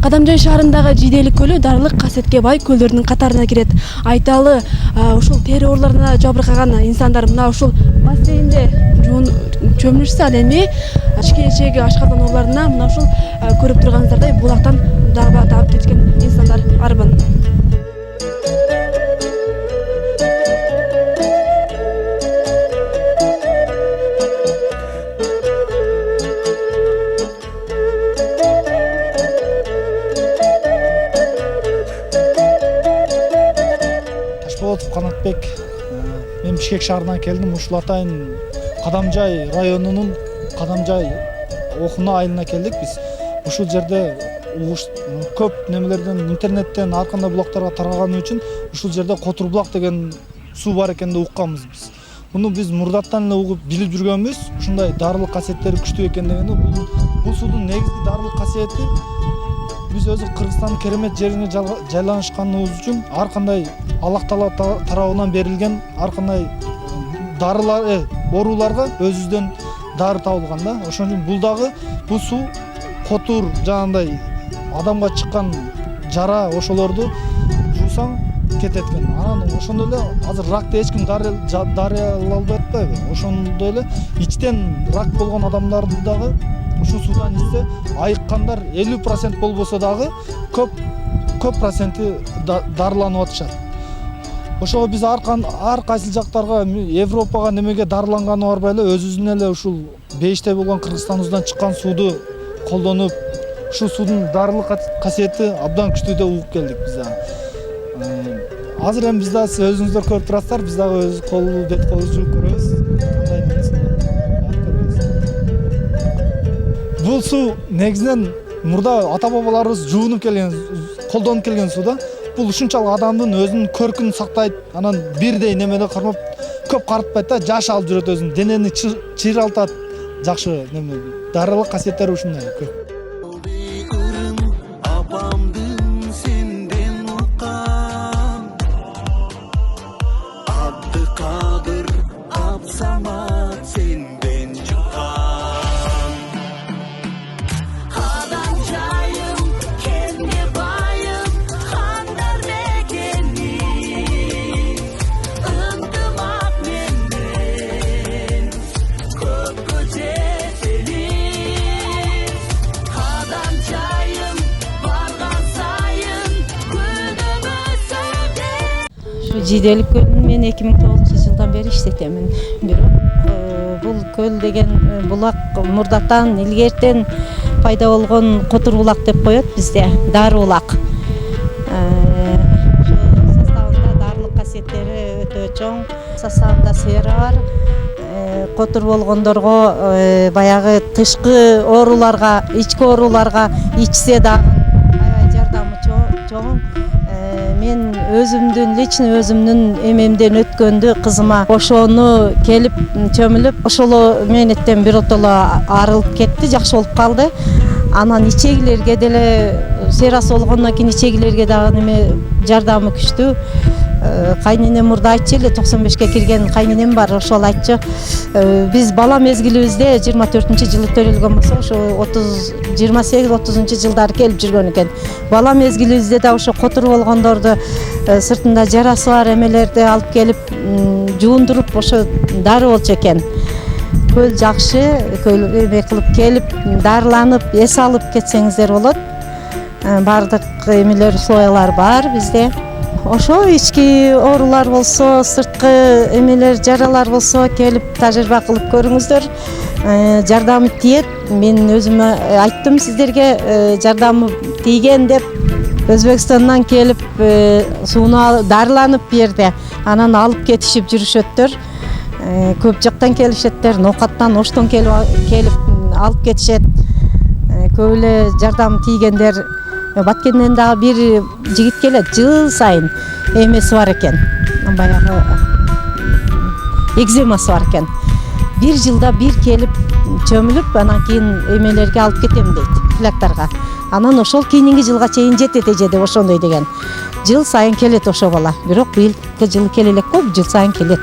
Кадамжай шаарындагы Жиделик көлү дарылык касиетке бай көлдөрдүн катарына кирет. Айталы, ушул тери ооруларына жабыркаган инсандар мына ушул бассейнде чөмүлүшсө, ал эми ички ашкардан ооруларына мына ушул көрүп турганыңыздардай булактан дарба таап кеткен инсандар арбын. Канатбек, мен Бишкек шаарынан келдим. Ушул атайын Кадамжай районунун Кадамжай окуна айылына келдик биз. Ушул жерде көп немелерден интернеттен ар кандай булактарга тараганы үчүн ушул жерде Котур булак деген суу бар экенин укканбыз биз. Муну биз мурдаттан эле угуп билип жүргөнбүз. Ушундай дарылык касиеттери күчтүү экендигини, бул суудун негизги дарылык касиети биз өзү Кыргызстандын керемет жерине жайланышканыбыз үчүн ар кандай Аллах Таала тарабынан берилген ар кандай дарылар, ооруларга өзүбүздөн дары табылган да. Ошон үчүн бул суу Котур жанагындай адамга чыккан жара ошолорду жуусаң кетет экен. Анан ошондой эле азыр ракты эч ким дарылалбай атпайбы? Ошондой эле ичтен рак болгон адамдарды дагы ушул суудан ичсе айыккандар 50% болбосо дагы көп проценти дарыланып атышат. Ошого биз ар кайсы жактарга Европага немеге дарыланганы барбай эле өзүбүздүн эле ушул бейиштей болгон Кыргызстаныбыздан чыккан сууду колдонуп, ушул суудун дарылык касиети абдан күчтүү деп угуп келдик биз дагы. Азыр эми биз дагы өзүңүздөр көрүп турасыздар, биз дагы өз бет колубузду жууп көрөбүз. Бул суу негизинен мурда ата-бабаларыбыз жуунуп келген, колдонуп келген суу да. Бул ушунчалык адамдын өзүнүн көркүн сактайт, анан бирдей немеде кармап көп карытпайт да, жаш алып жүрөт өзүн, денени чыйралтат, жакшы неме. Дарылык касиеттери ушундай көп. Жиделик көлүн мен 2009-жылдан бери иштетемин. Бирок бул көл деген булак мурдаттан илгертен пайда болгон Котур булак деп коет бизде, дары булак. Составында дарылык касиеттери өтө чоң. Составында сера бар. Котур болгондорго баягы тышкы ооруларга, ички ооруларга ичсе дагы аябай жардамы чоң. Мен лично өзүмдүн эмемден өткөндү кызыма ошону келип чөмүлүп, ошоло менеттен биротоло арылып кетти, жакшы болуп калды. Анан ичегилерге деле серасы болгондон кийин ичегилерге дагы неме жардамы күчтүү. Кайненем мурда айтчу эле, 95-ке кирген кайненем бар, ошол айтчу. Биз бала мезгилибизде 24-жылы төрөлгөн болсо, ошо 28-30 жылдары келип жүргөн экен. Бала мезгилибизде да ошо Котур болгондорду сыртында жарасы бар эмелерди алып келип жуундуруп, ошо дары болчу экен. Көл жакшы, көл эме кылып келип, дарыланып, эс алып кетсеңиздер болот. Бардык эмелер, условиялар бар бизде. Ошо ички оорулар болсо, сырткы эмелер, жаралар болсо келип тажрыйба кылып көрүңүздөр. Жардамы тиет. Мен өзүм айттым сиздерге, жардамы тийген деп. Өзбекстандан келип сууну дарыланып берди. Анан алып кетишип жүрүшөттөр. Көп жактан келишеттер, Ноокаттан, Оштон келип алып кетишет. Көп эле жардам тийгендер. Баткенден дагы бир жигит келет, жыл сайын эмеси бар экен. Баягы экземасы бар экен. Бир жылда бир келип чөмүлүп, анан кийин эмелерге алып кетем дейт, фляктарга. Анан ошол кийинки жылга чейин жетет эже деп ошондой деген. Жыл сайын келет ошо бала. Бирок быйылкы жылы келе элек го, жыл сайын келет.